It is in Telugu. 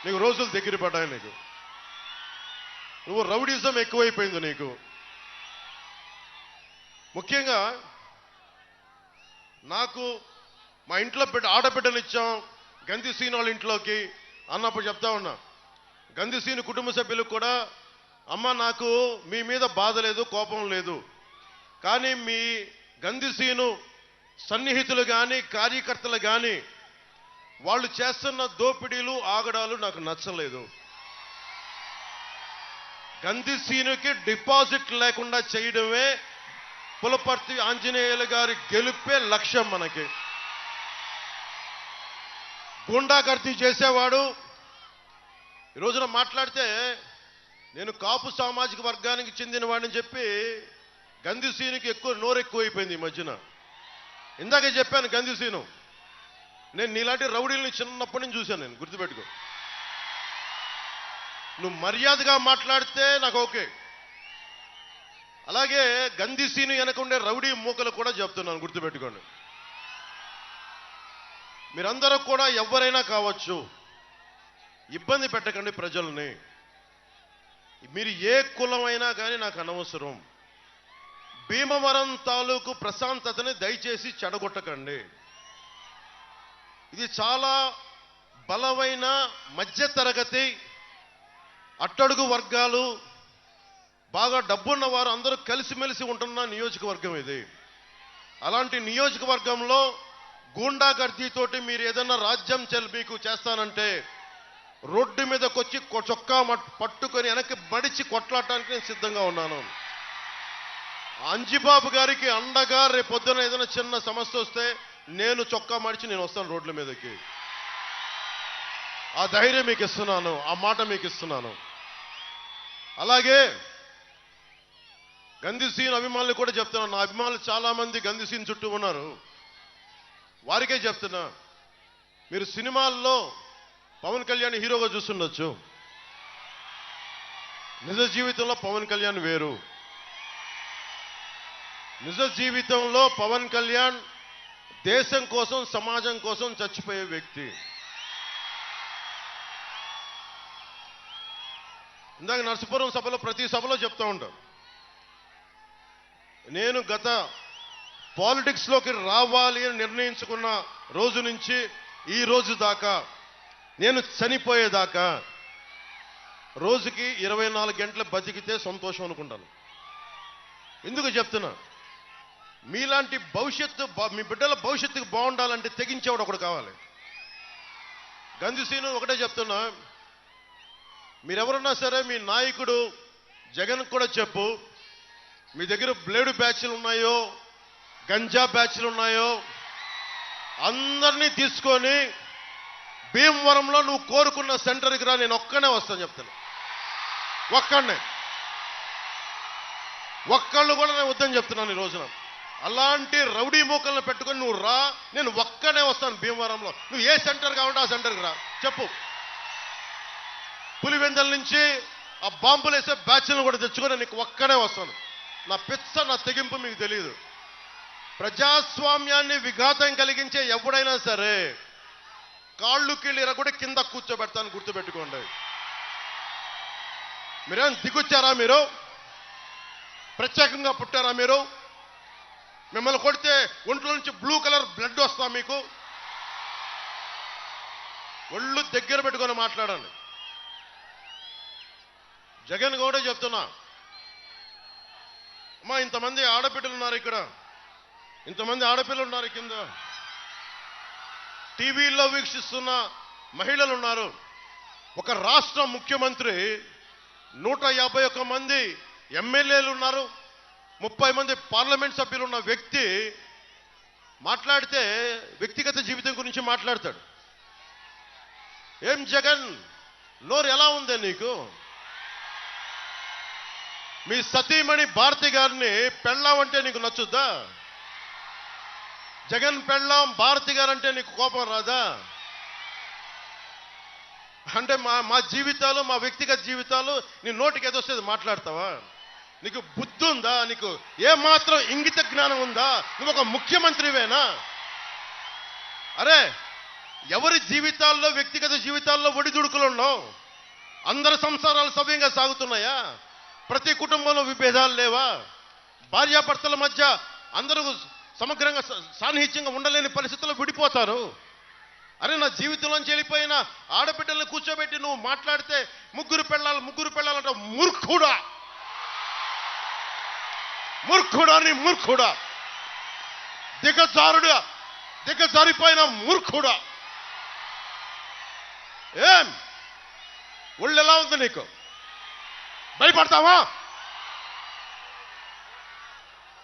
నీకు రోజులు దగ్గర పడ్డాయి. నువ్వు రౌడీజం ఎక్కువైపోయింది నీకు. ముఖ్యంగా నాకు మా ఇంట్లో ఆడబిడ్డనిచ్చాం గంధిసీను వాళ్ళ ఇంట్లోకి అన్నప్పుడు చెప్తా ఉన్నా. గంధిసీను కుటుంబ సభ్యులకు కూడా అమ్మ నాకు మీ మీద బాధ లేదు, కోపం లేదు, కానీ మీ గంధిసీను సన్నిహితులు కానీ కార్యకర్తలు కానీ వాళ్ళు చేస్తున్న దోపిడీలు ఆగడాలు నాకు నచ్చలేదు. గంధిసీనుకి డిపాజిట్ లేకుండా చేయడమే పులపర్తి ఆంజనేయులు గారి గెలుపే లక్ష్యం. మనకి గుండాగర్దీ చేసేవాడు ఈ రోజున మాట్లాడితే నేను కాపు సామాజిక వర్గానికి చెందిన వాడిని చెప్పి గంధిసీనుకి నోరెక్కువైపోయింది ఈ మధ్యన. ఇందాకే చెప్పాను గంధిసీను, నేను నీలాంటి రౌడీల్ని చిన్నప్పటి నుంచి చూశాను. నేను గుర్తుపెట్టుకో, నువ్వు మర్యాదగా మాట్లాడితే నాకు ఓకే. అలాగే గంధిసీను వెనక ఉండే రౌడీ మూకలు కూడా చెప్తున్నాను, గుర్తుపెట్టుకోండి. మీరందరూ కూడా ఎవరైనా కావచ్చు, ఇబ్బంది పెట్టకండి ప్రజల్ని. మీరు ఏ కులమైనా కానీ నాకు అనవసరం. భీమవరం తాలూకు ప్రశాంతతని దయచేసి చెడగొట్టకండి. ఇది చాలా బలమైన మధ్యతరగతి అట్టడుగు వర్గాలు, బాగా డబ్బున్న వారు అందరూ కలిసిమెలిసి ఉంటున్న నియోజకవర్గం ఇది. అలాంటి నియోజకవర్గంలో గూండాగర్దీతోటి మీరు ఏదన్నా రాజ్యం మీకు చేస్తానంటే రోడ్డు మీదకి వచ్చి చొక్కా పట్టుకొని వెనక్కి మడిచి కొట్లాడటానికి నేను సిద్ధంగా ఉన్నాను. అంజిబాబు గారికి అండగా రేపు పొద్దున ఏదైనా చిన్న సమస్య వస్తే నేను చొక్కా మడిచి నేను వస్తాను రోడ్ల మీదకి. ఆ ధైర్యం మీకు ఇస్తున్నాను, ఆ మాట మీకు ఇస్తున్నాను. అలాగే గంధిసీను అభిమానులు కూడా చెప్తున్నాను. నా అభిమానులు చాలా మంది గంధిసీను చుట్టూ ఉన్నారు, వారికే చెప్తున్నా. మీరు సినిమాల్లో పవన్ కళ్యాణ్ హీరోగా చూస్తుండొచ్చు, నిజ జీవితంలో పవన్ కళ్యాణ్ వేరు. నిజ జీవితంలో పవన్ కళ్యాణ్ దేశం కోసం సమాజం కోసం చచ్చిపోయే వ్యక్తి. ఇందాక నరసపురం సభలో ప్రతి సభలో చెప్తూ ఉంటాను, నేను గత పాలిటిక్స్లోకి రావాలి అని నిర్ణయించుకున్న రోజు నుంచి ఈ రోజు దాకా, నేను చనిపోయేదాకా రోజుకి 24 గంటలు బతికితే సంతోషం అనుకుంటాను. ఎందుకు చెప్తున్నా, మీలాంటి భవిష్యత్తు, మీ బిడ్డల భవిష్యత్తుకు బాగుండాలంటే తెగించేవాడు ఒకడు కావాలి. గంధిసీను ఒకటే చెప్తున్నా, మీరెవరున్నా సరే మీ నాయకుడు జగన్ కూడా చెప్పు, మీ దగ్గర బ్లేడు బ్యాచ్లు ఉన్నాయో గంజా బ్యాచ్లు ఉన్నాయో అందరినీ తీసుకొని భీమవరంలో నువ్వు కోరుకున్న సెంటర్కి రా, నేను ఒక్కనే వస్తాను చెప్తాను. ఒక్కళ్ళు కూడా నేను వద్దని చెప్తున్నాను ఈ రోజున. అలాంటి రౌడీ మూకలను పెట్టుకొని నువ్వు రా, నేను ఒక్కనే వస్తాను భీమవరంలో. నువ్వు ఏ సెంటర్ కావాలంటే ఆ సెంటర్కి రా, చెప్పు. పులివెందల నుంచి ఆ బాంబులు వేసే బ్యాచ్లను కూడా తెచ్చుకొని నీకు ఒక్కనే వస్తాను. నా పిచ్చ, నా తెగింపు మీకు తెలియదు. ప్రజాస్వామ్యాన్ని విఘాతం కలిగించే ఎవడైనా సరే కాళ్ళు కీళ్ళిరా కూడా కింద కూర్చోబెడతాను, గుర్తుపెట్టుకోండి. మీరేం దిగొచ్చారా? మీరు ప్రత్యేకంగా పుట్టారా? మీరు మిమ్మల్ని కొడితే ఒంట్లో నుంచి బ్లూ కలర్ బ్లడ్ వస్తా మీకు? ఒళ్ళు దగ్గర పెట్టుకొని మాట్లాడండి. జగన్ కూడా చెప్తున్నా, అమ్మా ఇంతమంది ఆడపిల్లలు ఉన్నారు ఇక్కడ, ఇంతమంది ఆడపిల్లలు ఉన్నారు కింద, టీవీల్లో వీక్షిస్తున్న మహిళలు ఉన్నారు. ఒక రాష్ట్ర ముఖ్యమంత్రి, 151 మంది ఎమ్మెల్యేలు ఉన్నారు, 30 మంది పార్లమెంట్ సభ్యులు ఉన్న వ్యక్తి మాట్లాడితే వ్యక్తిగత జీవితం గురించి మాట్లాడతాడు. ఏం జగన్, నోరు ఎలా ఉందే నీకు? మీ సతీమణి భారతి గారిని పెళ్ళాం అంటే నీకు నచ్చుద్దా? జగన్ పెళ్ళాం భారతి గారంటే నీకు కోపం రాదా? అంటే మా జీవితాలు, మా వ్యక్తిగత జీవితాలు నీ నోటికి ఏదొస్తే మాట్లాడతావా? నీకు బుద్ధి ఉందా? నీకు ఏమాత్రం ఇంగిత జ్ఞానం ఉందా? నువ్వు ఒక ముఖ్యమంత్రివేనా? అరే ఎవరి జీవితాల్లో, వ్యక్తిగత జీవితాల్లో ఒడిదుడుకులు ఉండవు. అందరి సంసారాలు సవ్యంగా సాగుతున్నాయా? ప్రతి కుటుంబంలో విభేదాలు లేవా? భార్యాభర్తల మధ్య అందరూ సమగ్రంగా సాన్నిహిత్యంగా ఉండలేని పరిస్థితుల్లో విడిపోతారు. అరే, నా జీవితంలోంచి వెళ్ళిపోయిన ఆడబిడ్డల్ని కూర్చోబెట్టి నువ్వు మాట్లాడితే ముగ్గురు పెళ్ళాలంట. మూర్ఖుడా, మూర్ఖుడా, నీ మూర్ఖుడా, దిగజారిపోయిన మూర్ఖుడా. ఏం ఒళ్ళు ఎలా ఉంది నీకు? భయపడతావా?